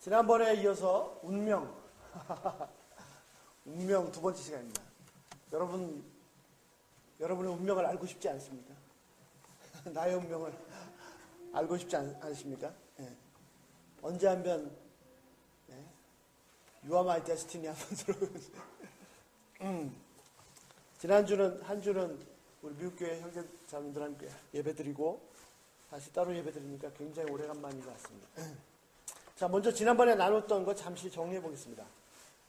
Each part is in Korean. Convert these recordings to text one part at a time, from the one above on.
지난번에 이어서 운명, 운명 두 번째 시간입니다. 여러분의 운명을 알고 싶지 않습니까? 나의 운명을 알고 싶지 않으십니까? 네. 언제 한번 You are my destiny 한번 들어보세요. 지난주는 한 주는 우리 미국교회 형제자매들한테 예배드리고 다시 따로 예배드리니까 굉장히 오래간만인 것 같습니다. 자, 먼저 지난번에 나눴던 거 잠시 정리해 보겠습니다.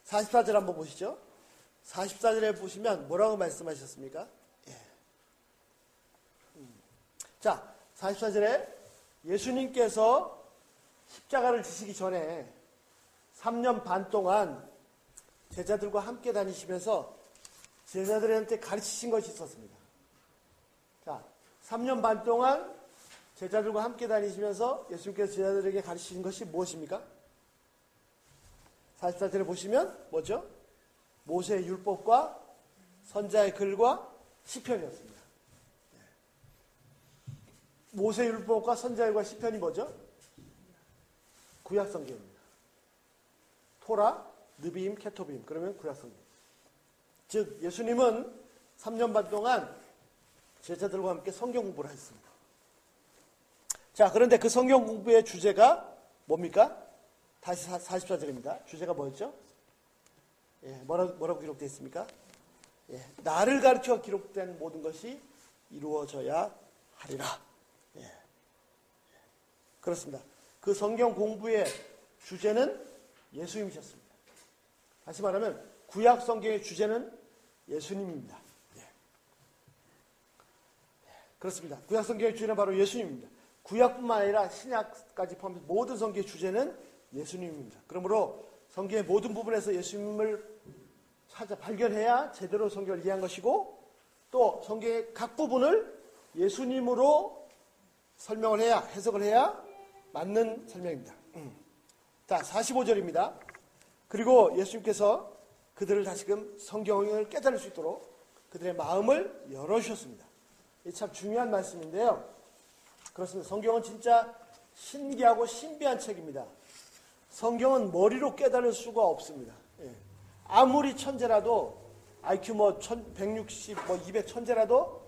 44절 한번 보시죠. 44절에 보시면 뭐라고 말씀하셨습니까? 예. 자, 44절에 예수님께서 십자가를 지시기 전에 3년 반 동안 제자들과 함께 다니시면서 제자들한테 가르치신 것이 있었습니다. 자, 3년 반 동안 제자들과 함께 다니시면서 예수님께서 제자들에게 가르치신 것이 무엇입니까? 44절에 보시면 뭐죠? 모세의 율법과 선지자의 글과 시편이었습니다. 모세의 율법과 선지자의 글과 시편이 뭐죠? 구약성경입니다. 토라, 느비임, 케토비임. 그러면 구약성경. 즉 예수님은 3년 반 동안 제자들과 함께 성경 공부를 했습니다. 자, 그런데 그 성경 공부의 주제가 뭡니까? 다시 44절입니다. 주제가 뭐였죠? 예, 뭐라고 기록되어 있습니까? 예, 나를 가르쳐 기록된 모든 것이 이루어져야 하리라. 예, 그렇습니다. 그 성경 공부의 주제는 예수님이셨습니다. 다시 말하면 구약 성경의 주제는 예수님입니다. 예. 그렇습니다. 구약 성경의 주제는 바로 예수님입니다. 구약뿐만 아니라 신약까지 포함해서 모든 성경의 주제는 예수님입니다. 그러므로 성경의 모든 부분에서 예수님을 찾아 발견해야 제대로 성경을 이해한 것이고, 또 성경의 각 부분을 예수님으로 설명을 해야, 해석을 해야 맞는 설명입니다. 자, 45절입니다. 그리고 예수님께서 그들을 다시금 성경을 깨달을 수 있도록 그들의 마음을 열어주셨습니다. 이 참 중요한 말씀인데요. 그렇습니다. 성경은 진짜 신기하고 신비한 책입니다. 성경은 머리로 깨달을 수가 없습니다. 예. 아무리 천재라도 IQ 160, 200 천재라도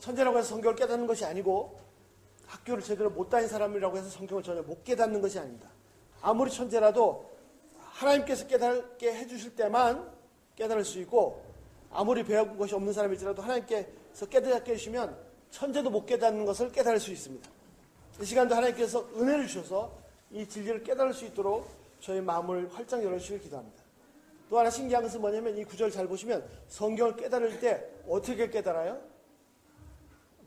천재라고 해서 성경을 깨닫는 것이 아니고, 학교를 제대로 못 다닌 사람이라고 해서 성경을 전혀 못 깨닫는 것이 아닙니다. 아무리 천재라도 하나님께서 깨닫게 해주실 때만 깨달을 수 있고, 아무리 배운 것이 없는 사람일지라도 하나님께서 깨닫게 해주시면 천재도 못 깨닫는 것을 깨달을 수 있습니다. 이 시간도 하나님께서 은혜를 주셔서 이 진리를 깨달을 수 있도록 저희 마음을 활짝 열어주시길 기도합니다. 또 하나 신기한 것은 뭐냐면, 이 구절 잘 보시면 성경을 깨달을 때 어떻게 깨달아요?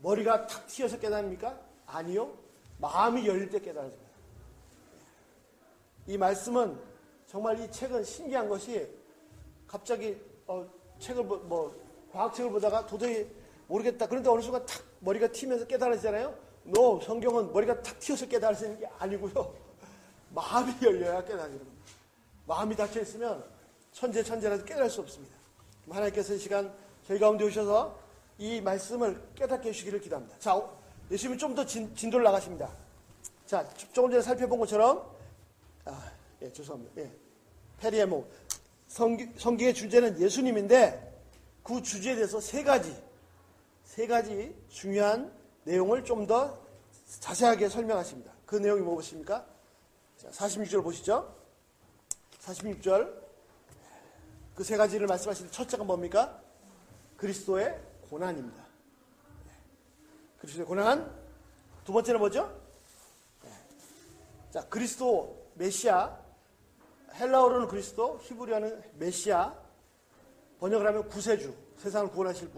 머리가 탁 튀어서 깨닫습니까? 아니요. 마음이 열릴 때 깨달아집니다. 이 말씀은 정말, 이 책은 신기한 것이, 갑자기 책을 과학책을 보다가 도저히 모르겠다. 그런데 어느 순간 탁 머리가 튀면서 깨달아지잖아요. 성경은 머리가 탁 튀어서 깨달아지는 게 아니고요. 마음이 열려야 깨달아지는 겁니다. 마음이 닫혀 있으면 천재라도 깨달을 수 없습니다. 하나님께서 이 시간 저희 가운데 오셔서 이 말씀을 깨닫게 해주시기를 기도합니다. 자, 예수님이 좀 더 진도를 나가십니다. 자, 조금 전에 살펴본 것처럼, 죄송합니다. 페리에모. 성경의 주제는 예수님인데, 그 주제에 대해서 세 가지 중요한 내용을 좀 더 자세하게 설명하십니다. 그 내용이 무엇입니까? 자, 46절 보시죠. 46절. 그 세 가지를 말씀하시는데, 첫째가 뭡니까? 그리스도의 고난입니다. 그리스도의 고난. 두 번째는 뭐죠? 자, 그리스도 메시아. 헬라어로는 그리스도, 히브리어는 메시아. 번역을 하면 구세주, 세상을 구원하실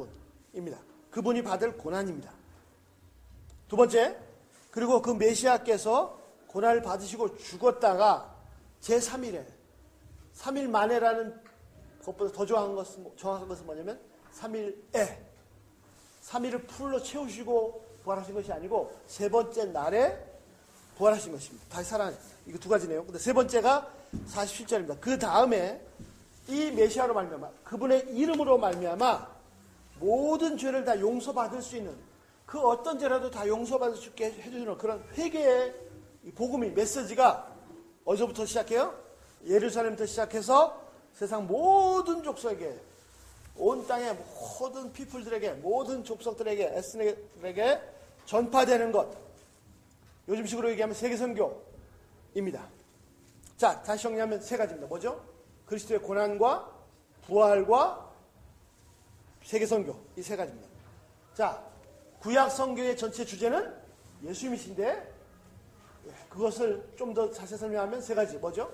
분입니다. 그분이 받을 고난입니다. 두 번째, 그리고 그 메시아께서 고난을 받으시고 죽었다가 제3일에, 3일 만에라는 것보다 더 정확한 것은 뭐냐면 3일에, 3일을 풀로 채우시고 부활하신 것이 아니고 세 번째 날에 부활하신 것입니다. 다시 살아나셨습니다. 이거 두 가지 내용. 근데 세 번째가 47절입니다. 그 다음에 이 메시아로 말미암아, 그분의 이름으로 말미암아 모든 죄를 다 용서받을 수 있는, 그 어떤 죄라도 다 용서받을 수 있게 해주는 그런 회개의 복음이, 메시지가 어디서부터 시작해요? 예루살렘부터 시작해서 세상 모든 족속에게, 온 땅의 모든 피플들에게, 모든 족속들에게, 에스닉에게 전파되는 것. 요즘식으로 얘기하면 세계선교입니다. 자, 다시 정리하면 세 가지입니다. 뭐죠? 그리스도의 고난과 부활과 세계선교. 이 세 가지입니다. 자, 구약 성경의 전체 주제는 예수님이신데, 그것을 좀 더 자세히 설명하면 세 가지. 뭐죠?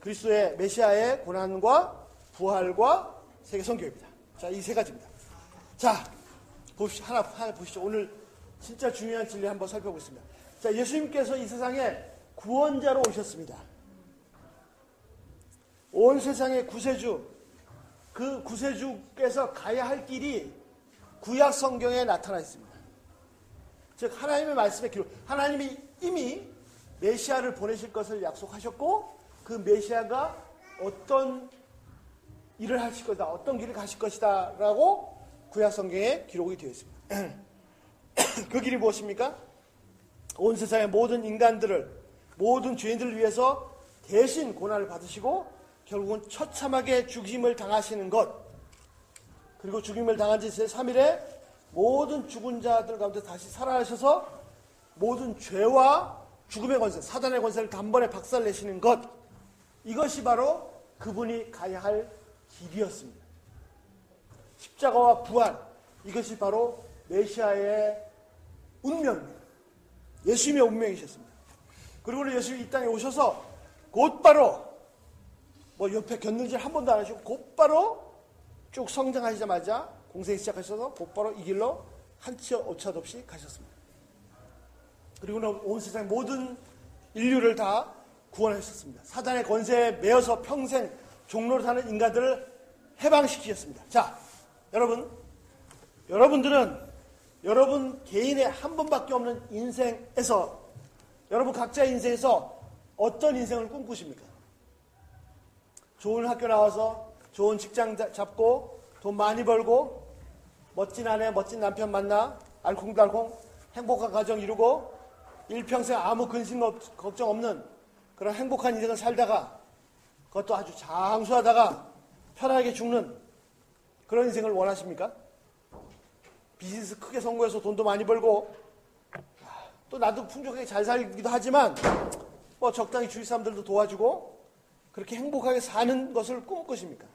그리스도의 메시아의 고난과 부활과 세계선교입니다. 자, 이 세 가지입니다. 자, 보십시오. 하나 보시죠. 오늘 진짜 중요한 진리 한번 살펴보겠습니다. 자, 예수님께서 이 세상에 구원자로 오셨습니다. 온 세상의 구세주, 그 구세주께서 가야 할 길이 구약 성경에 나타나 있습니다. 즉 하나님의 말씀의 기록, 하나님이 이미 메시아를 보내실 것을 약속하셨고, 그 메시아가 어떤 일을 하실 것이다, 어떤 길을 가실 것이다 라고 구약 성경에 기록이 되어 있습니다. 그 길이 무엇입니까? 온 세상의 모든 인간들을, 모든 죄인들을 위해서 대신 고난을 받으시고 결국은 처참하게 죽임을 당하시는 것, 그리고 죽임을 당한 지 제3일에 모든 죽은 자들 가운데 다시 살아나셔서 모든 죄와 죽음의 권세, 사단의 권세를 단번에 박살내시는 것, 이것이 바로 그분이 가야 할 길이었습니다. 십자가와 부활, 이것이 바로 메시아의 운명입니다. 예수님의 운명이셨습니다. 그리고 예수님이 이 땅에 오셔서 곧바로 옆에 곁눈질 한 번도 안 하시고 곧바로 쭉 성장하시자마자 공생 시작하셔서 곧바로 이 길로 한치 오차도 없이 가셨습니다. 그리고는 온 세상 모든 인류를 다 구원하셨습니다. 사단의 권세에 매여서 평생 종로를 사는 인간들을 해방시키셨습니다. 자, 여러분들은 여러분 개인의 한 번밖에 없는 인생에서, 여러분 각자의 인생에서 어떤 인생을 꿈꾸십니까? 좋은 학교 나와서 좋은 직장 잡고 돈 많이 벌고 멋진 아내, 멋진 남편 만나 알콩달콩 행복한 가정 이루고 일평생 아무 근심 걱정 없는 그런 행복한 인생을 살다가, 그것도 아주 장수하다가 편하게 죽는 그런 인생을 원하십니까? 비즈니스 크게 성공해서 돈도 많이 벌고 또 나도 풍족하게 잘 살기도 하지만 적당히 주위 사람들도 도와주고 그렇게 행복하게 사는 것을 꿈꾸십니까?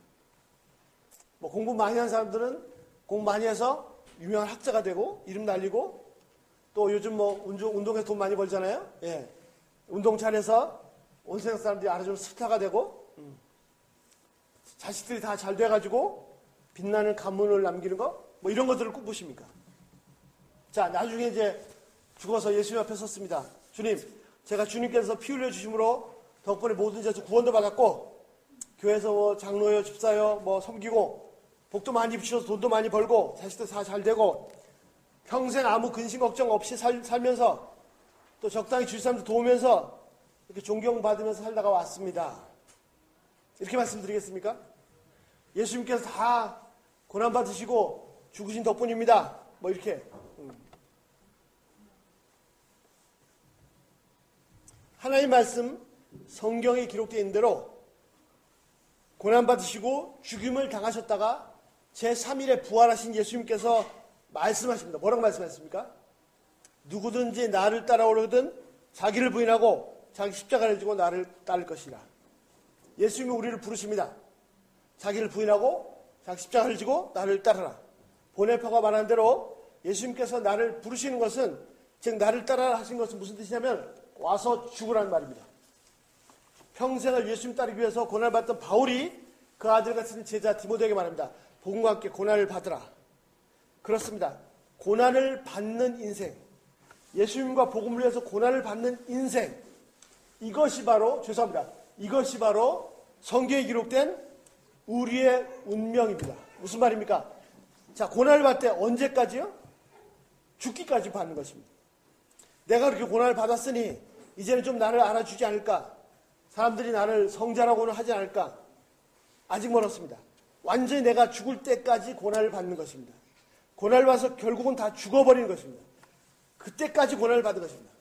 공부 많이 한 사람들은 공부 많이 해서 유명한 학자가 되고 이름 날리고, 또 요즘 운동해서 돈 많이 벌잖아요. 예. 운동 잘해서 온 세상 사람들이 알아주는 스타가 되고, 자식들이 다 잘 돼가지고 빛나는 가문을 남기는 거, 이런 것들을 꿈꾸십니까? 자, 나중에 이제 죽어서 예수님 앞에 섰습니다. 주님, 제가 주님께서 피 흘려 주심으로 덕분에 모든 죄에서 구원도 받았고, 교회에서 장로요, 집사요, 섬기고, 복도 많이 입히셔서 돈도 많이 벌고, 자식들 다 잘 되고, 평생 아무 근심 걱정 없이 살면서, 또 적당히 주위 사람들 도우면서, 이렇게 존경받으면서 살다가 왔습니다. 이렇게 말씀드리겠습니까? 예수님께서 다 고난받으시고 죽으신 덕분입니다. 이렇게. 하나님 말씀, 성경에 기록되어 있는 대로 고난받으시고 죽임을 당하셨다가 제3일에 부활하신 예수님께서 말씀하십니다. 뭐라고 말씀하십니까? 누구든지 나를 따라오려거든 자기를 부인하고 자기 십자가를 지고 나를 따를 것이라. 예수님이 우리를 부르십니다. 자기를 부인하고 자기 십자가를 지고 나를 따르라. 보네파가 말한 대로 예수님께서 나를 부르시는 것은, 즉 나를 따라 하신 것은 무슨 뜻이냐면 와서 죽으라는 말입니다. 평생을 예수님 따르기 위해서 고난을 받던 바울이 그 아들 같은 제자 디모데에게 말합니다. 복음과 함께 고난을 받으라. 그렇습니다. 고난을 받는 인생, 예수님과 복음을 위해서 고난을 받는 인생, 이것이 바로 성경에 기록된 우리의 운명입니다. 무슨 말입니까? 자, 고난을 받을 때 언제까지요? 죽기까지 받는 것입니다. 내가 그렇게 고난을 받았으니 이제는 좀 나를 알아주지 않을까? 사람들이 나를 성자라고는 하지 않을까? 아직 멀었습니다. 완전히 내가 죽을 때까지 고난을 받는 것입니다. 고난을 받아서 결국은 다 죽어버리는 것입니다. 그때까지 고난을 받은 것입니다.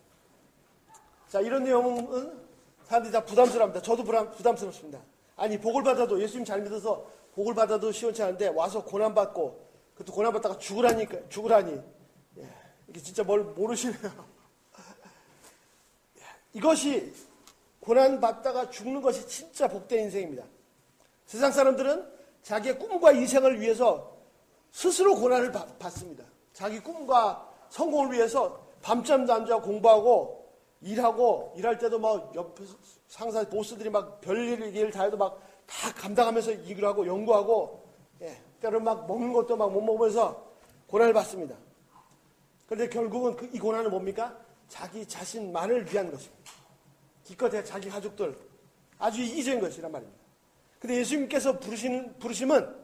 자, 이런 내용은 사람들이 다 부담스러워합니다. 저도 부담스럽습니다. 아니, 복을 받아도, 예수님 잘 믿어서 복을 받아도 시원치 않은데 와서 고난받고, 그것도 고난받다가 죽으라니. 예, 이게 진짜 뭘 모르시네요. 이것이 고난받다가 죽는 것이 진짜 복된 인생입니다. 세상 사람들은 자기의 꿈과 인생을 위해서 스스로 고난을 받습니다. 자기 꿈과 성공을 위해서 밤잠도 안 자고 공부하고 일할 때도 막 옆에 상사 보스들이 막 별일 다 해도 막 다 감당하면서 일을 하고 연구하고, 예, 때로는 막 먹는 것도 막 못 먹으면서 고난을 받습니다. 그런데 결국은 이 고난은 뭡니까? 자기 자신만을 위한 것입니다. 기껏해야 자기 가족들, 아주 이기적인 것이란 말입니다. 근데 예수님께서 부르심은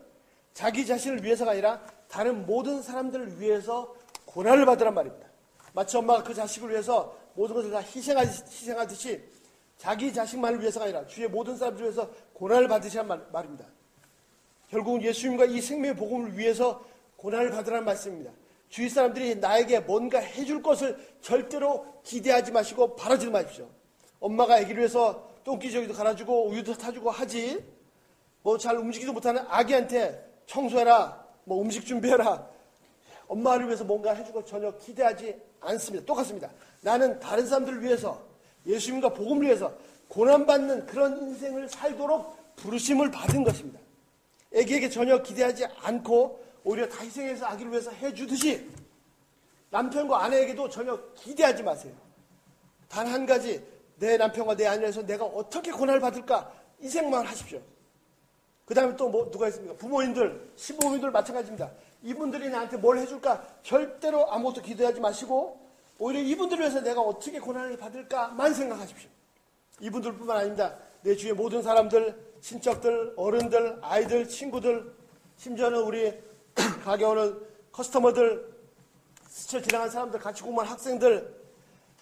자기 자신을 위해서가 아니라 다른 모든 사람들을 위해서 고난을 받으란 말입니다. 마치 엄마가 그 자식을 위해서 모든 것을 다 희생하듯이 자기 자식만을 위해서가 아니라 주위의 모든 사람들을 위해서 고난을 받으시란 말입니다. 결국은 예수님과 이 생명의 복음을 위해서 고난을 받으라는 말씀입니다. 주위 사람들이 나에게 뭔가 해줄 것을 절대로 기대하지 마시고 바라지 마십시오. 엄마가 아기를 위해서 똥기저귀도 갈아주고 우유도 타주고 하지, 뭐 잘 움직이지도 못하는 아기한테 청소해라, 뭐 음식 준비해라, 엄마를 위해서 뭔가 해주고 전혀 기대하지 않습니다. 똑같습니다. 나는 다른 사람들을 위해서, 예수님과 복음을 위해서 고난받는 그런 인생을 살도록 부르심을 받은 것입니다. 아기에게 전혀 기대하지 않고 오히려 다 희생해서 아기를 위해서 해주듯이 남편과 아내에게도 전혀 기대하지 마세요. 단 한 가지, 내 남편과 내 아내에서 내가 어떻게 고난을 받을까 이 생각만 하십시오. 그 다음에 또 누가 있습니까? 부모님들, 시부모님들 마찬가지입니다. 이분들이 나한테 뭘 해줄까 절대로 아무것도 기대하지 마시고 오히려 이분들을 위해서 내가 어떻게 고난을 받을까만 생각하십시오. 이분들뿐만 아닙니다. 내 주위의 모든 사람들, 친척들, 어른들, 아이들, 친구들, 심지어는 우리 가게 오는 커스터머들, 스쳐 지나간 사람들, 같이 공부한 학생들,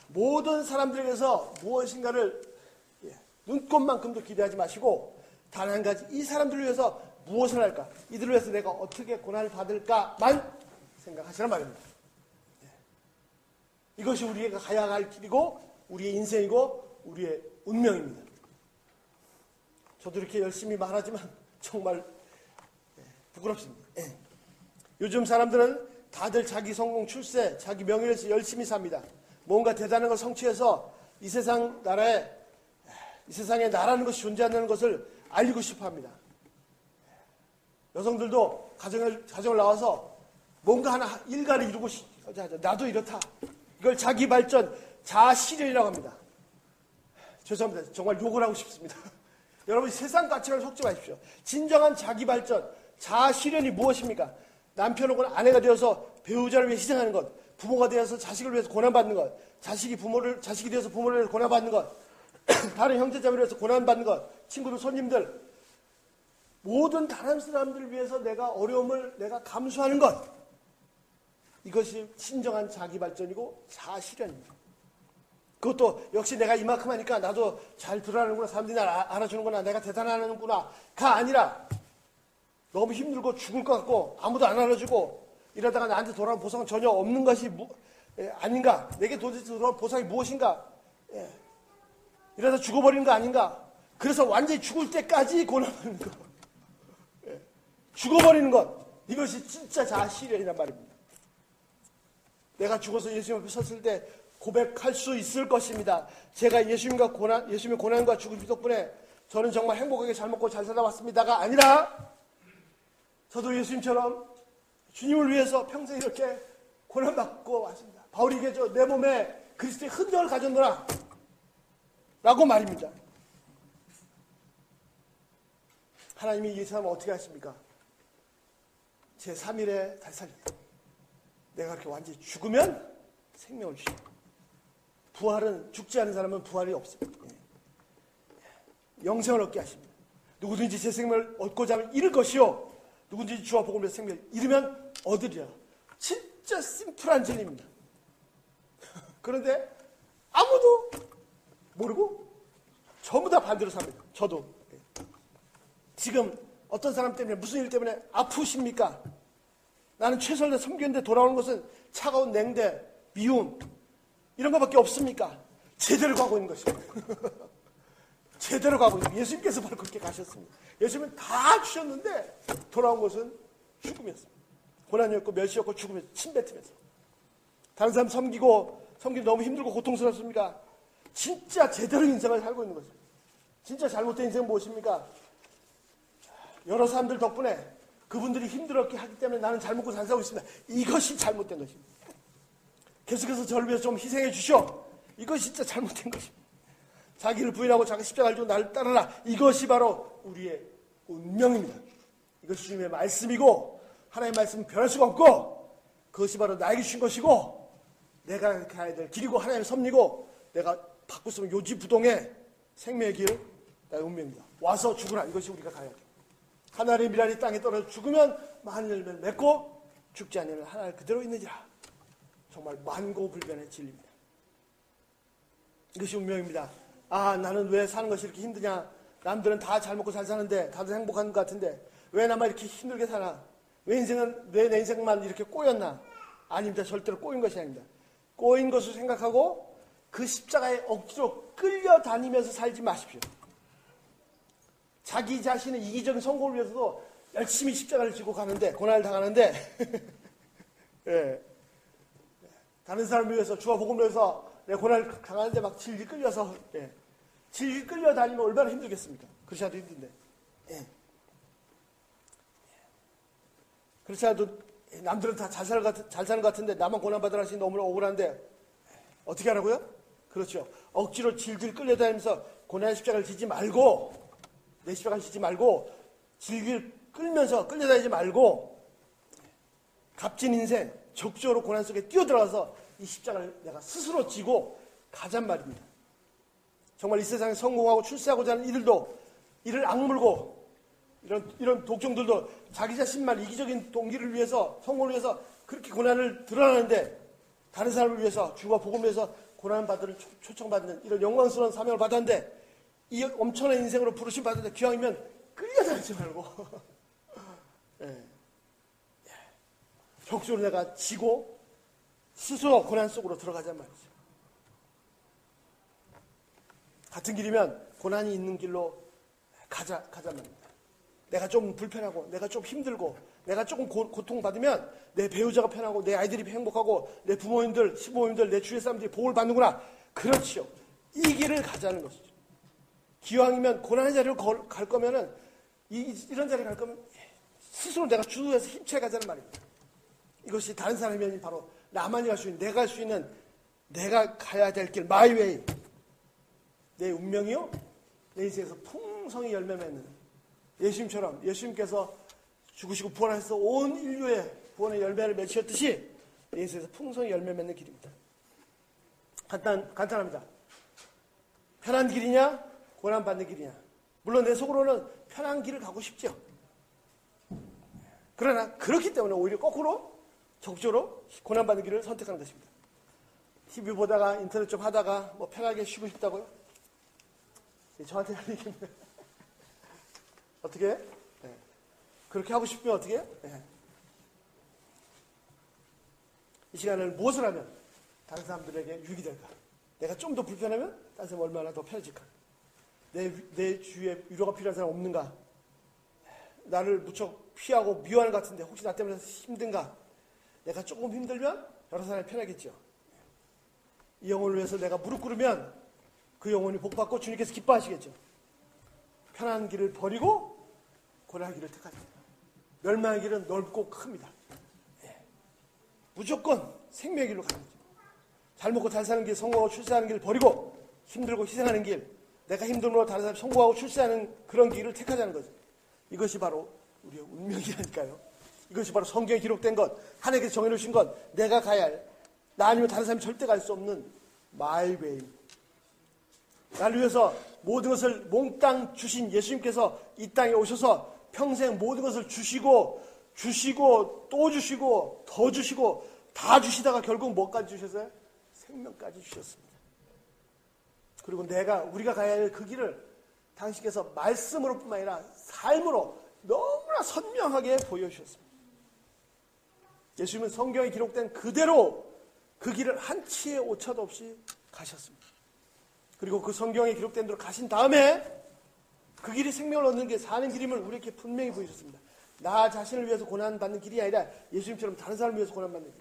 모든 사람들에게서 무엇인가를 눈꽃만큼도 기대하지 마시고 단 한 가지, 이 사람들을 위해서 무엇을 할까? 이들을 위해서 내가 어떻게 고난을 받을까만 생각하시란 말입니다. 이것이 우리가 가야 할 길이고 우리의 인생이고 우리의 운명입니다. 저도 이렇게 열심히 말하지만 정말 부끄럽습니다. 요즘 사람들은 다들 자기 성공, 출세, 자기 명예를 위해서 열심히 삽니다. 뭔가 대단한 걸 성취해서 이 세상 나라에, 이 세상에 나라는 것이 존재한다는 것을 알리고 싶어 합니다. 여성들도 가정을 나와서 뭔가 하나 일가를 이루고 싶어하죠. 나도 이렇다. 이걸 자기 발전, 자아 실현이라고 합니다. 죄송합니다. 정말 욕을 하고 싶습니다. 여러분, 세상 가치를 속지 마십시오. 진정한 자기 발전, 자아 실현이 무엇입니까? 남편 혹은 아내가 되어서 배우자를 위해 희생하는 것, 부모가 되어서 자식을 위해서 고난받는 것, 자식이 되어서 부모를 위해서 고난받는 것, 다른 형제자매를 위해서 고난받는 것, 친구들, 손님들, 모든 다른 사람들을 위해서 내가 어려움을 내가 감수하는 것, 이것이 진정한 자기 발전이고 자아 실현입니다. 그것도 역시 내가 이만큼 하니까 나도 잘 들어가는구나, 사람들이 날 알아주는구나, 내가 대단하는구나 가 아니라 너무 힘들고 죽을 것 같고 아무도 안 알아주고 이러다가 나한테 돌아온 보상은 전혀 없는 것이 아닌가, 내게 도대체 돌아온 보상이 무엇인가, 이러다 죽어버리는 거 아닌가. 그래서 완전히 죽을 때까지 고난하는 것, 죽어버리는 것, 이것이 진짜 자아 실현이란 말입니다. 내가 죽어서 예수님 앞에 섰을 때 고백할 수 있을 것입니다. 제가 예수님의 고난과 죽음 덕분에 저는 정말 행복하게 잘 먹고 잘 살아왔습니다가 아니라 저도 예수님처럼 주님을 위해서 평생 이렇게 고난받고 왔습니다. 바울이 얘기하죠. 내 몸에 그리스도의 흔적을 가졌노라 라고 말입니다. 하나님이 이 사람을 어떻게 하십니까? 제3일에 다시 살립니다. 내가 그렇게 완전히 죽으면 생명을 주십니다. 부활은, 죽지 않은 사람은 부활이 없습니다. 영생을 얻게 하십니다. 누구든지 제 생명을 얻고자 하면 잃을 것이요, 누구든지 주와 복음을 생명을 잃으면 얻으리라. 진짜 심플한 진리입니다. 그런데 아무도 모르고 전부 다 반대로 삽니다. 저도. 지금 어떤 사람 때문에, 무슨 일 때문에 아프십니까? 나는 최선을 섬기는데 돌아오는 것은 차가운 냉대, 미움, 이런 것밖에 없습니까? 제대로 가고 있는 것입니다. 제대로 가고 있습니다. 예수님께서 바로 그렇게 가셨습니다. 예수님은 다 주셨는데 돌아온 것은 죽음이었습니다. 고난이었고 멸시였고 죽음이었고 침뱉으면서. 다른 사람 섬기기 너무 힘들고 고통스럽습니까? 진짜 제대로 인생을 살고 있는 것입니다. 진짜 잘못된 인생은 무엇입니까? 여러 사람들 덕분에 그분들이 힘들었게 하기 때문에 나는 잘 먹고 잘 살고 있습니다. 이것이 잘못된 것입니다. 계속해서 저를 위해서 좀 희생해 주시오. 이것이 진짜 잘못된 것입니다. 자기를 부인하고 자기 십자가를 지고 나를 따르라. 이것이 바로 우리의 운명입니다. 이것이 주님의 말씀이고 하나님의 말씀은 변할 수가 없고 그것이 바로 나에게 주신 것이고 내가 가야 될 길이고 하나님의 섭리고 내가 바꾸으면 요지부동의 생명의 길 나의 운명입니다. 와서 죽으라. 이것이 우리가 가야 돼요. 하나님의 미랄이 땅에 떨어져 죽으면 많은 열매를 맺고 죽지 않으면 하나님 그대로 있느니라. 정말 만고불변의 진리입니다. 이것이 운명입니다. 아, 나는 왜 사는 것이 이렇게 힘드냐? 남들은 다 잘 먹고 잘 사는데 다들 행복한 것 같은데 왜 나만 이렇게 힘들게 사나? 왜 내 인생만 이렇게 꼬였나? 아닙니다. 절대로 꼬인 것이 아닙니다. 꼬인 것을 생각하고 그 십자가에 억지로 끌려다니면서 살지 마십시오. 자기 자신의 이기적인 성공을 위해서도 열심히 십자가를 지고 가는데 고난을 당하는데 예. 다른 사람을 위해서 주와 복음을 위해서 내 고난을 당하는데 막 질질 끌려서 예. 질질 끌려다니면 얼마나 힘들겠습니까? 그렇지 않아도 힘든데 예. 그렇지 않아도 남들은 다 잘 사는 것 같은데 나만 고난받으라 하시니 너무나 억울한데 어떻게 하라고요? 그렇죠. 억지로 질질 끌려다니면서 고난의 십자가를 지지 말고 내 십자가를 지지 말고 질질 끌면서 끌려다니지 말고 값진 인생 적극적으로 고난 속에 뛰어들어가서 이 십자가를 내가 스스로 지고 가잔 말입니다. 정말 이 세상에 성공하고 출세하고자 하는 이들도 이를 악물고 이런 독종들도 자기 자신만 이기적인 동기를 위해서 성공을 위해서 그렇게 고난을 드러내는데 다른 사람을 위해서 주와 복음을 위해서 고난받을 초청받는 이런 영광스러운 사명을 받았는데 이 엄청난 인생으로 부르심 받았는데 기왕이면 끌려다니지 말고 예. 적극적으로 내가 지고 스스로 고난 속으로 들어가자 말이죠. 같은 길이면 고난이 있는 길로 가자 말입니다. 내가 좀 불편하고 내가 좀 힘들고 내가 조금 고통받으면 내 배우자가 편하고 내 아이들이 행복하고 내 부모님들, 시부모님들, 내 주위 사람들이 복을 받는구나. 그렇죠. 이 길을 가자는 것이죠. 기왕이면 고난의 자리로 갈 거면은 이런 자리에 갈 거면 스스로 내가 주도해서 힘차게 가자는 말입니다. 이것이 다른 사람이 바로 나만이 갈 수 있는, 내가 갈 수 있는, 내가 가야 될 길, 마이 웨이. 내 운명이요? 내 인생에서 풍성히 열매 맺는 예수님처럼 예수님께서 죽으시고 부활하셔서 온 인류의 구원의 열매를 맺으셨듯이 내 인생에서 풍성히 열매 맺는 길입니다. 간단합니다. 편한 길이냐? 고난받는 길이냐? 물론 내 속으로는 편한 길을 가고 싶죠. 그러나 그렇기 때문에 오히려 거꾸로 적극적으로 고난받는 길을 선택하는 것입니다. TV 보다가 인터넷 좀 하다가 뭐 편하게 쉬고 싶다고요? 저한테 하는 얘기입니다. 어떻게? 네. 그렇게 하고 싶으면 어떻게 해요? 네. 이 시간을 무엇을 하면 다른 사람들에게 유익이 될까? 내가 좀 더 불편하면 다른 사람 얼마나 더 편해질까? 내 주위에 위로가 필요한 사람 없는가? 나를 무척 피하고 미워하는 것 같은데 혹시 나 때문에 힘든가? 내가 조금 힘들면 여러 사람이 편하겠죠. 이 영혼을 위해서 내가 무릎 꿇으면 그 영혼이 복받고 주님께서 기뻐하시겠죠. 편한 길을 버리고 고난의 길을 택하죠. 멸망의 길은 넓고 큽니다. 네. 무조건 생명의 길로 가는 거죠. 잘 먹고 잘 사는 길, 성공하고 출세하는 길 버리고 힘들고 희생하는 길, 내가 힘듦으로 다른 사람이 성공하고 출세하는 그런 길을 택하자는 거죠. 이것이 바로 우리의 운명이라니까요. 이것이 바로 성경에 기록된 것, 하나님께서 정해놓으신 것, 내가 가야 할, 나 아니면 다른 사람이 절대 갈 수 없는 마이 웨이. 나를 위해서 모든 것을 몽땅 주신 예수님께서 이 땅에 오셔서 평생 모든 것을 주시고 또 주시고 더 주시고 다 주시다가 결국 뭐까지 주셨어요? 생명까지 주셨습니다. 그리고 우리가 가야 할 그 길을 당신께서 말씀으로뿐만 아니라 삶으로 너무나 선명하게 보여주셨습니다. 예수님은 성경에 기록된 그대로 그 길을 한치의 오차도 없이 가셨습니다. 그리고 그 성경에 기록된 대로 가신 다음에 그 길이 생명을 얻는 게 사는 길임을 우리에게 분명히 보여줬습니다. 나 자신을 위해서 고난받는 길이 아니라 예수님처럼 다른 사람을 위해서 고난받는 길.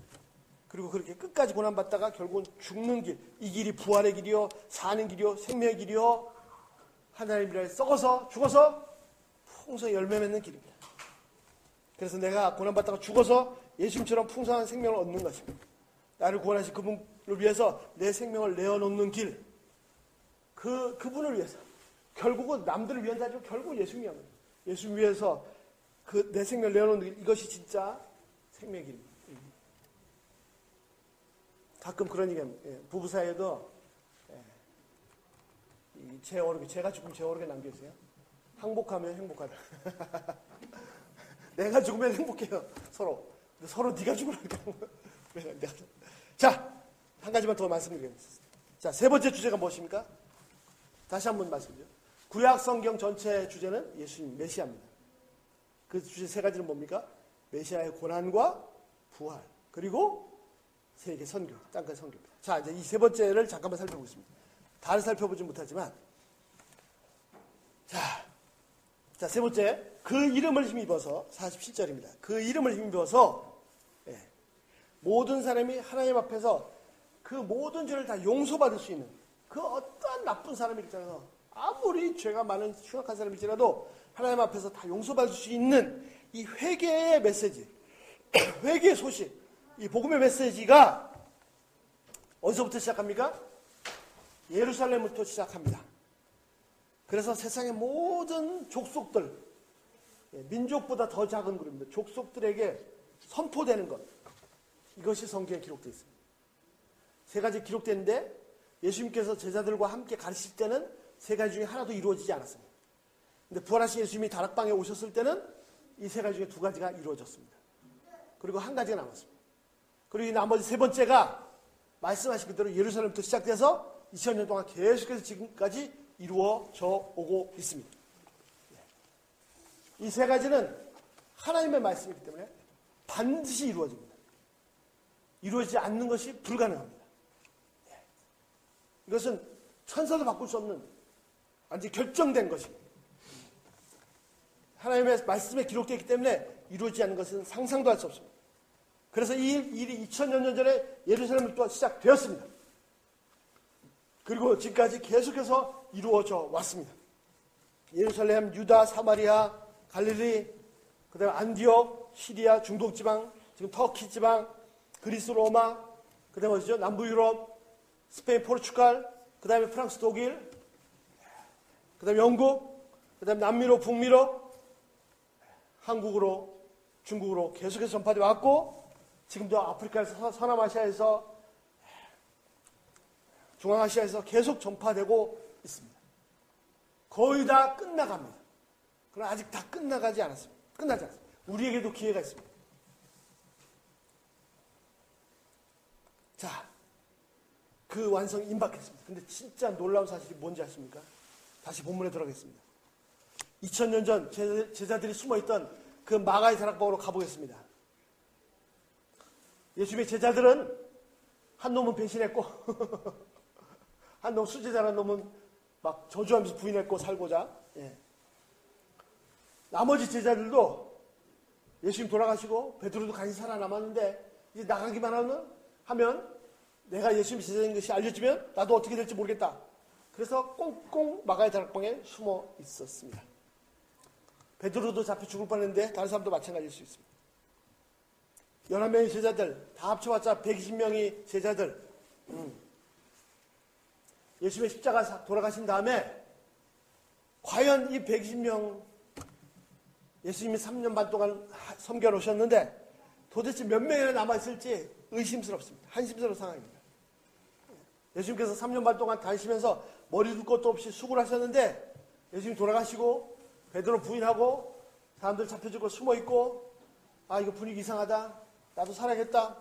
그리고 그렇게 끝까지 고난받다가 결국은 죽는 길. 이 길이 부활의 길이요, 사는 길이요, 생명의 길이요, 하나님이라 썩어서 죽어서 풍성히 열매 맺는 길입니다. 그래서 내가 고난받다가 죽어서 예수님처럼 풍성한 생명을 얻는 것입니다. 나를 구원하신 그분을 위해서 내 생명을 내어놓는 길. 그분을 위해서. 결국은 남들을 위한 게 아니고 결국 예수님 위한 거예요. 예수님 위해서 내 생명을 내어놓는 길. 이것이 진짜 생명의 길입니다. 가끔 그런 얘기합니다. 부부 사이에도 제가 죽으면 제 오르게 남겨주세요. 항복하면 행복하다. 내가 죽으면 행복해요. 서로. 근데 서로 네가 죽으라니까. 자, 한 가지만 더 말씀드리겠습니다. 자, 세 번째 주제가 무엇입니까? 다시 한번 말씀드려요. 구약 성경 전체 주제는 예수님 메시아입니다. 그 주제 세 가지는 뭡니까? 메시아의 고난과 부활, 그리고 세계 선교, 땅끝 선교입니다. 자, 이제 이 세 번째를 잠깐만 살펴보겠습니다. 다를 살펴보지 못하지만, 자, 세 번째, 그 이름을 힘입어서 47절입니다. 그 이름을 힘입어서 모든 사람이 하나님 앞에서 그 모든 죄를 다 용서받을 수 있는 그 어떠한 나쁜 사람이 있잖아요. 아무리 죄가 많은 흉악한 사람일지라도 하나님 앞에서 다 용서받을 수 있는 이 회개의 메시지, 회개의 소식, 이 복음의 메시지가 어디서부터 시작합니까? 예루살렘부터 시작합니다. 그래서 세상의 모든 족속들, 민족보다 더 작은 그룹입니다. 족속들에게 선포되는 것, 이것이 성경에 기록되어 있습니다. 세 가지 기록되는데 예수님께서 제자들과 함께 가르칠 때는 세 가지 중에 하나도 이루어지지 않았습니다. 근데 부활하신 예수님이 다락방에 오셨을 때는 이 세 가지 중에 두 가지가 이루어졌습니다. 그리고 한 가지가 남았습니다. 그리고 이 나머지 세 번째가 말씀하신 그대로 예루살렘부터 시작돼서 2000년 동안 계속해서 지금까지 이루어져 오고 있습니다. 이 세 가지는 하나님의 말씀이기 때문에 반드시 이루어집니다. 이루어지지 않는 것이 불가능합니다. 이것은 천사도 바꿀 수 없는 완전히 결정된 것입니다. 하나님의 말씀에 기록되어 있기 때문에 이루어지지 않는 것은 상상도 할 수 없습니다. 그래서 이 일이 2000년 전에 예루살렘부터 시작되었습니다. 그리고 지금까지 계속해서 이루어져 왔습니다. 예루살렘, 유다, 사마리아, 갈릴리, 그 다음에 안디옥, 시리아, 중동지방, 지금 터키 지방, 그리스, 로마, 그 다음에 어디죠? 남부 유럽, 스페인, 포르투갈, 그 다음에 프랑스, 독일, 그 다음에 영국, 그 다음에 남미로, 북미로, 한국으로, 중국으로 계속해서 전파되어 왔고, 지금도 아프리카에서, 서남아시아에서, 중앙아시아에서 계속 전파되고 있습니다. 거의 다 끝나갑니다. 그러나 아직 다 끝나지 않았습니다. 우리에게도 기회가 있습니다. 자, 그 완성이 임박했습니다. 근데 진짜 놀라운 사실이 뭔지 아십니까? 다시 본문에 들어가겠습니다. 2000년 전 제자들이 숨어있던 그 마가의 다락방으로 가보겠습니다. 예수님의 제자들은 한 놈은 배신했고 한 놈 수제자라는 놈은 막 저주하면서 부인했고 살고자. 나머지 제자들도 예수님 돌아가시고 베드로도 간신히 살아남았는데 이제 나가기만 하면 내가 예수님 제자인 것이 알려지면 나도 어떻게 될지 모르겠다. 그래서 꽁꽁 마가의 다락방에 숨어 있었습니다. 베드로도 잡혀 죽을 뻔했는데 다른 사람도 마찬가지일 수 있습니다. 11명의 제자들 다 합쳐봤자 120명의 제자들 예수님의 십자가 돌아가신 다음에 과연 이 120명 예수님이 3년 반 동안 섬겨 놓으셨는데 도대체 몇 명이나 남아있을지 의심스럽습니다. 한심스러운 상황입니다. 예수님께서 3년 반 동안 다니시면서 머리 둘 것도 없이 수고를 하셨는데 예수님 돌아가시고 베드로 부인하고 사람들 잡혀주고 숨어있고 아 이거 분위기 이상하다. 나도 살아야겠다.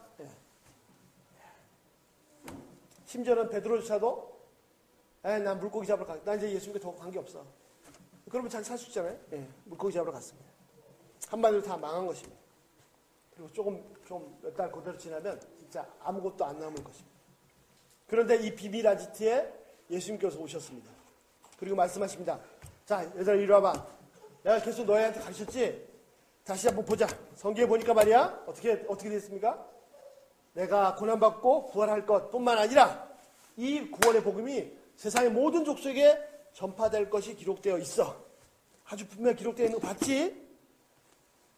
심지어는 베드로조차도 난 물고기 잡으러 가겠다. 난 이제 예수님과 더 관계없어. 그러면 자기 살 수 있잖아요. 물고기 잡으러 갔습니다. 한마디로 다 망한 것입니다. 그리고 좀 몇 달 그대로 지나면 진짜 아무것도 안 남을 것입니다. 그런데 이 비밀 아지트에 예수님께서 오셨습니다. 그리고 말씀하십니다. 자, 얘들아 이리 와봐. 내가 계속 너희한테 가르쳤지? 다시 한번 보자. 성경에 보니까 말이야. 어떻게 됐습니까? 내가 고난받고 부활할 것 뿐만 아니라 이 구원의 복음이 세상의 모든 족속에게 전파될 것이 기록되어 있어. 아주 분명히 기록되어 있는 거 봤지?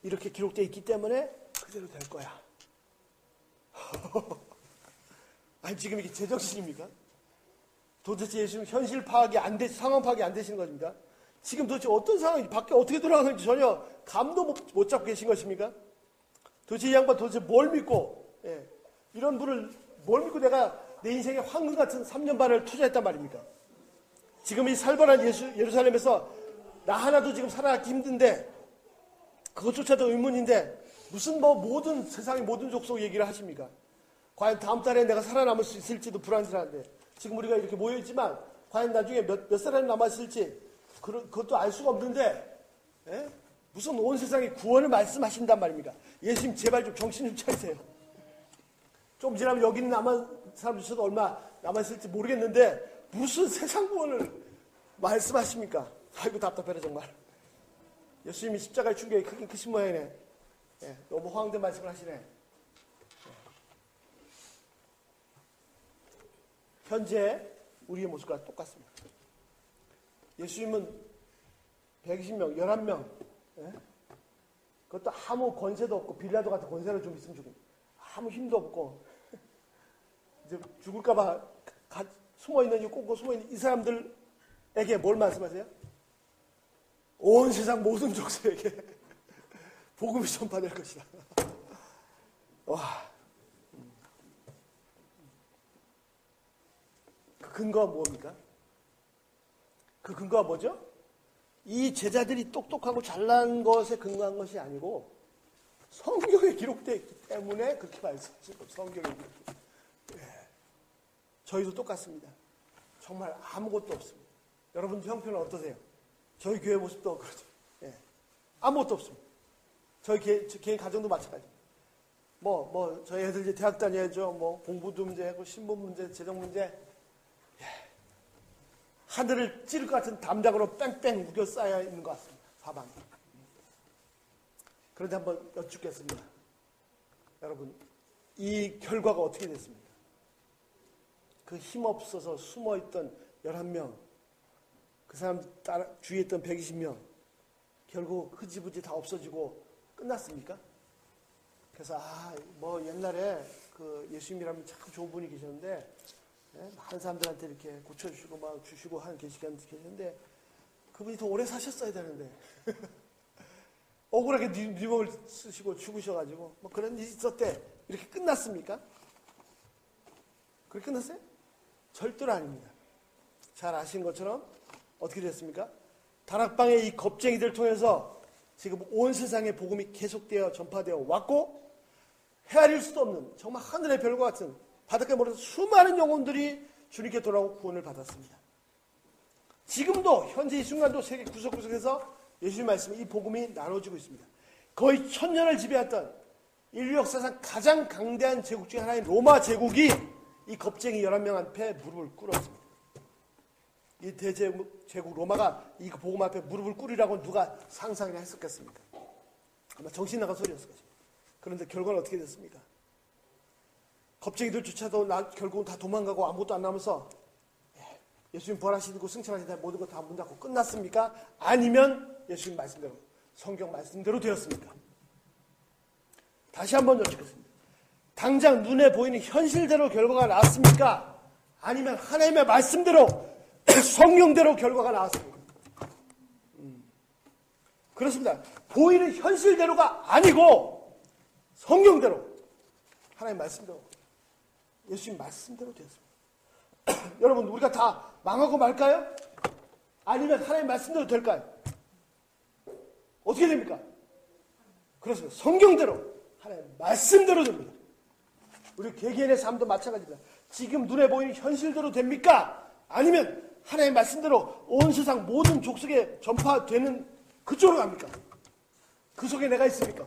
이렇게 기록되어 있기 때문에 그대로 될 거야. 아니 지금 이게 제정신입니까? 도대체 예수님 현실 파악이 상황 파악이 안 되시는 겁니까? 지금 도대체 어떤 상황이 밖에 어떻게 돌아가는지 전혀 감도 못 잡고 계신 것입니까? 도대체 이 양반 도대체 뭘 믿고 이런 분을 뭘 믿고 내가 내 인생에 황금 같은 3년 반을 투자했단 말입니까? 지금 이 살벌한 예루살렘에서 나 하나도 지금 살아가기 힘든데 그것조차도 의문인데 무슨 모든 세상의 모든 족속 얘기를 하십니까? 과연 다음 달에 내가 살아남을 수 있을지도 불안한데 지금 우리가 이렇게 모여있지만 과연 나중에 몇 사람이 남았을지 그것도 알 수가 없는데 무슨 온 세상에 구원을 말씀하신단 말입니까? 예수님 제발 좀 정신 좀 차리세요. 좀 지나면 여기는 남은 사람 중에서도 얼마 남았을지 모르겠는데 무슨 세상 구원을 말씀하십니까? 아이고 답답해라 정말. 예수님이 십자가의 충격이 크긴 크신 모양이네. 너무 허황된 말씀을 하시네. 현재 우리의 모습과 똑같습니다. 예수님은 120명, 11명. 그것도 아무 권세도 없고 빌라도 같은 권세를 좀 있으면 좋겠네. 아무 힘도 없고 이제 죽을까봐 숨어있는 꽁꽁 숨어있는 이 사람들에게 뭘 말씀하세요? 온 세상 모든 족속에게 복음이 전파될 것이다. 와. 그 근거가 뭡니까? 그 근거가 뭐죠? 이 제자들이 똑똑하고 잘난 것에 근거한 것이 아니고 성경에 기록되어 있기 때문에 그렇게 말씀하시고 성경에 기록되어 저희도 똑같습니다. 정말 아무것도 없습니다. 여러분 형편은 어떠세요? 저희 교회 모습도 그렇죠. 아무것도 없습니다. 저희 개인 가정도 마찬가지입니다. 저희 애들 이제 대학 다녀야죠. 공부도 문제고 신분 문제, 재정 문제. 하늘을 찌를 것 같은 담장으로 뺑뺑 우겨 쌓여 있는 것 같습니다. 사방에. 그런데 한번 여쭙겠습니다. 여러분, 이 결과가 어떻게 됐습니까? 그 힘없어서 숨어있던 11명, 그 사람 주위에 있던 120명, 결국 흐지부지 다 없어지고 끝났습니까? 그래서 옛날에 그 예수님이라면 참 좋은 분이 계셨는데 많은 사람들한테 이렇게 고쳐주시고 막 주시고 계셨는데 그분이 더 오래 사셨어야 되는데 억울하게 뉘몸을 쓰시고 죽으셔가지고 그런 일이 있었대. 이렇게 끝났습니까? 그렇게 끝났어요? 절대로 아닙니다. 잘 아신 것처럼 어떻게 됐습니까? 다락방의 이 겁쟁이들을 통해서 지금 온 세상에 복음이 계속되어 전파되어 왔고 헤아릴 수도 없는 정말 하늘의 별과 같은 바닷가에 몰려서 수많은 영혼들이 주님께 돌아오고 구원을 받았습니다. 지금도 현재 이 순간도 세계 구석구석에서 예수님 말씀이 이 복음이 나눠지고 있습니다. 거의 1000년을 지배했던 인류 역사상 가장 강대한 제국 중에 하나인 로마 제국이 이 겁쟁이 11명 앞에 무릎을 꿇었습니다. 이 대제국 로마가 이 복음 앞에 무릎을 꿇으라고 누가 상상이나 했었겠습니까? 아마 정신 나간 소리였을 것입니다. 그런데 결과는 어떻게 됐습니까? 겁쟁이들조차도 결국은 다 도망가고 아무것도 안 남아서 예수님 부활하시고 승천하시다 모든 것 다 문 닫고 끝났습니까? 아니면 예수님 말씀대로 성경 말씀대로 되었습니까? 다시 한번 여쭙겠습니다. 당장 눈에 보이는 현실대로 결과가 나왔습니까? 아니면 하나님의 말씀대로 성경대로 결과가 나왔습니까? 그렇습니다. 보이는 현실대로가 아니고 성경대로 하나님의 말씀대로 예수님 말씀대로 되었습니다. 여러분 우리가 다 망하고 말까요? 아니면 하나님의 말씀대로 될까요? 어떻게 됩니까? 그렇습니다. 성경대로 하나님의 말씀대로 됩니다. 우리 개개인의 삶도 마찬가지입니다. 지금 눈에 보이는 현실대로 됩니까? 아니면 하나님의 말씀대로 온 세상 모든 족속에 전파되는 그쪽으로 갑니까? 그 속에 내가 있습니까?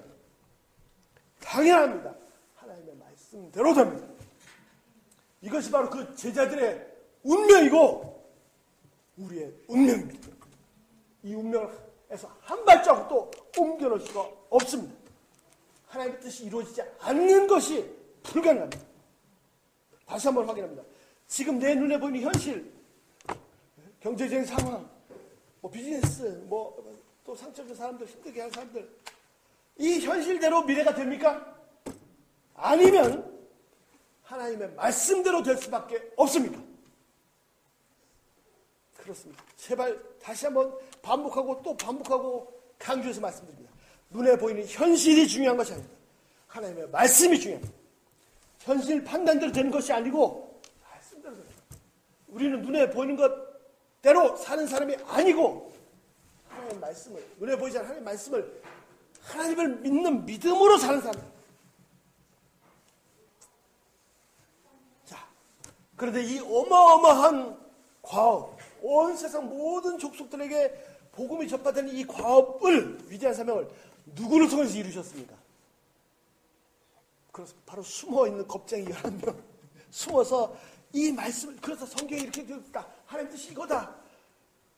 당연합니다. 하나님의 말씀대로 됩니다. 이것이 바로 그 제자들의 운명이고 우리의 운명입니다. 이 운명에서 한 발자국도 옮겨놓을 수가 없습니다. 하나님의 뜻이 이루어지지 않는 것이 불가능합니다. 다시 한번 확인합니다. 지금 내 눈에 보이는 현실, 경제적인 상황, 비즈니스, 또 상처받은 사람들, 힘들게 하는 사람들, 이 현실대로 미래가 됩니까? 아니면 하나님의 말씀대로 될 수밖에 없습니다. 그렇습니다. 제발 다시 한번 반복하고 또 반복하고 강조해서 말씀드립니다. 눈에 보이는 현실이 중요한 것이 아닙니다. 하나님의 말씀이 중요합니다. 현실 판단대로 되는 것이 아니고 말씀대로 되는 것입니다. 우리는 눈에 보이는 것대로 사는 사람이 아니고 하나님의 말씀을, 눈에 보이지 않는 하나님의 말씀을, 하나님을 믿는 믿음으로 사는 사람입니다. 자, 그런데 이 어마어마한 과업, 온 세상 모든 족속들에게 복음이 전파되는 이 과업을, 위대한 사명을 누구를 통해서 이루셨습니까? 그래서 바로 숨어있는 겁쟁이 11명 숨어서 이 말씀을, 그래서 성경이 이렇게 되었다, 하나님 뜻이 이거다,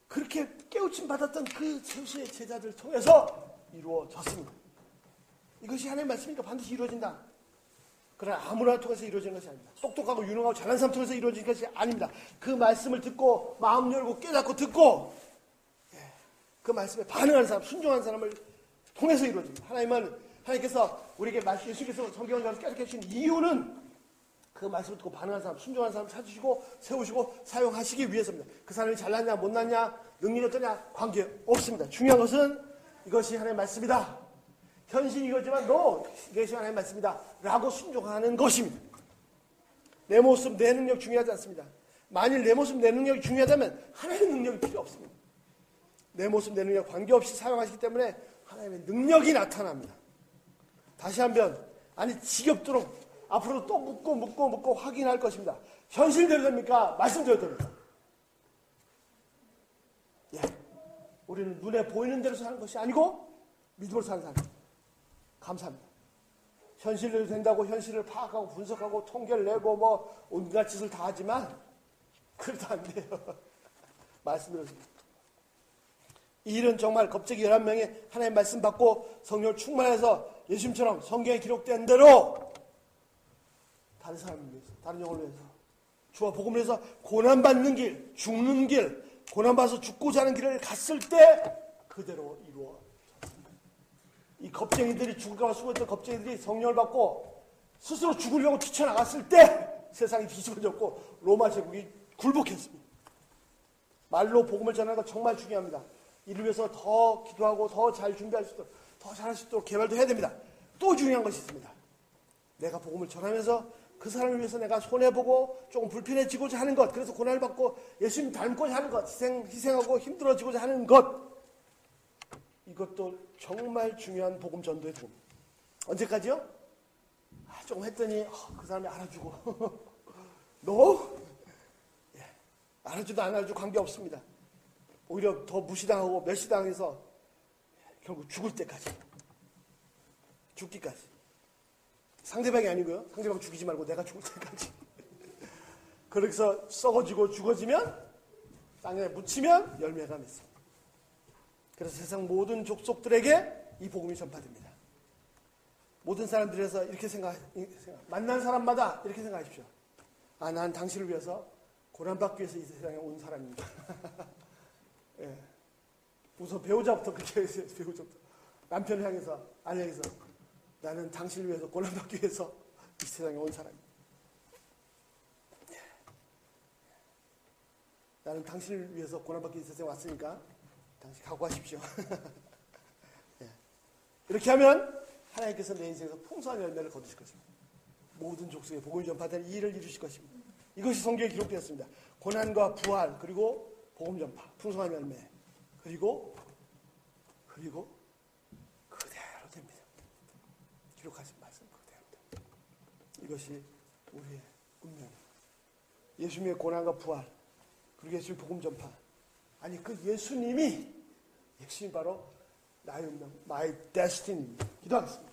그렇게 깨우침 받았던 그 제수의 제자들을 통해서 이루어졌습니다. 이것이 하나님의 말씀이니까 반드시 이루어진다. 그러나 아무나 통해서 이루어지는 것이 아닙니다. 똑똑하고 유능하고 잘난 사람 통해서 이루어지는 것이 아닙니다. 그 말씀을 듣고 마음 열고 깨닫고 듣고 그 말씀에 반응하는 사람, 순종하는 사람을 통해서 이루어집니다. 하나님께서 우리에게 예수께서 성경을 깨닫게 해주신 이유는 그 말씀을 듣고 반응하는 사람, 순종하는 사람 찾으시고 세우시고 사용하시기 위해서입니다. 그 사람이 잘났냐 못났냐 능력이 어떠냐 관계없습니다. 중요한 것은 이것이 하나님의 말씀이다. 현실이 이거지만 이것이 하나님의 말씀이다 라고 순종하는 것입니다. 내 모습, 내 능력 중요하지 않습니다. 만일 내 모습, 내 능력이 중요하다면 하나님의 능력이 필요 없습니다. 내 모습, 내 능력 관계없이 사용하시기 때문에 하나님의 능력이 나타납니다. 다시 한번, 지겹도록 앞으로 또 묻고 확인할 것입니다. 현실대로 됩니까? 말씀대로 됩니까? 우리는 눈에 보이는 대로 사는 것이 아니고 믿음으로 사는 사람. 감사합니다. 현실대로 된다고 현실을 파악하고 분석하고 통계를 내고 온갖 짓을 다 하지만 그래도 안 돼요. 말씀대로 됩니다. 이 일은 정말 겁쟁이 11명이 하나님의 말씀 받고 성령을 충만해서 예수님처럼 성경에 기록된 대로 다른 사람을 위해서, 다른 영혼을 위해서, 주와 복음을 위해서 고난받는 길, 죽는 길, 고난받아서 죽고자 하는 길을 갔을 때 그대로 이루어졌습니다. 이 겁쟁이들이 죽을까봐 수고했던 겁쟁이들이 성령을 받고 스스로 죽으려고 뛰쳐나갔을 때 세상이 뒤집어졌고 로마 제국이 굴복했습니다. 말로 복음을 전하는 건 정말 중요합니다. 이를 위해서 더 기도하고 더 잘 준비할 수 있도록, 더 잘할 수 있도록 개발도 해야 됩니다. 또 중요한 것이 있습니다. 내가 복음을 전하면서 그 사람을 위해서 내가 손해보고 조금 불편해지고자 하는 것, 그래서 고난을 받고 예수님 닮고자 하는 것, 희생하고 힘들어지고자 하는 것, 이것도 정말 중요한 복음 전도의 도움. 언제까지요? 조금 했더니 그 사람이 알아주고 알아주도 안 알아주도 관계없습니다. 오히려 더 무시당하고 멸시당해서 결국 죽을 때까지, 죽기까지. 상대방이 아니고요. 상대방 죽이지 말고 내가 죽을 때까지. 그래서 썩어지고 죽어지면 땅에 묻히면 열매가 맺습니다. 그래서 세상 모든 족속들에게 이 복음이 전파됩니다. 모든 사람들에서 이렇게 만난 사람마다 이렇게 생각하십시오. 난 당신을 위해서 고난받기 위해서 이 세상에 온 사람입니다. 예. 우선 배우자부터 그렇게 했어요. 배우자부터. 남편을 향해서, 아내 향해서 나는 당신을 위해서 고난받기 위해서 이 세상에 온 사람입니다. 나는 당신을 위해서 고난받기 위해서 세상에 왔으니까 당신 각오하십시오. 예. 이렇게 하면 하나님께서 내 인생에서 풍성한 열매를 거두실 것입니다. 모든 족속에 복음이 전파되는 이 일을 이루실 것입니다. 이것이 성경에 기록되었습니다. 고난과 부활, 그리고 복음 전파, 풍성한 열매, 그리고 그대로 됩니다. 기록하신 말씀 그대로 됩니다. 이것이 우리의 운명입니다. 예수님의 고난과 부활, 그리고 예수님의 복음 전파, 그 예수님이 바로 나의 운명, my destiny입니다. 기도하겠습니다.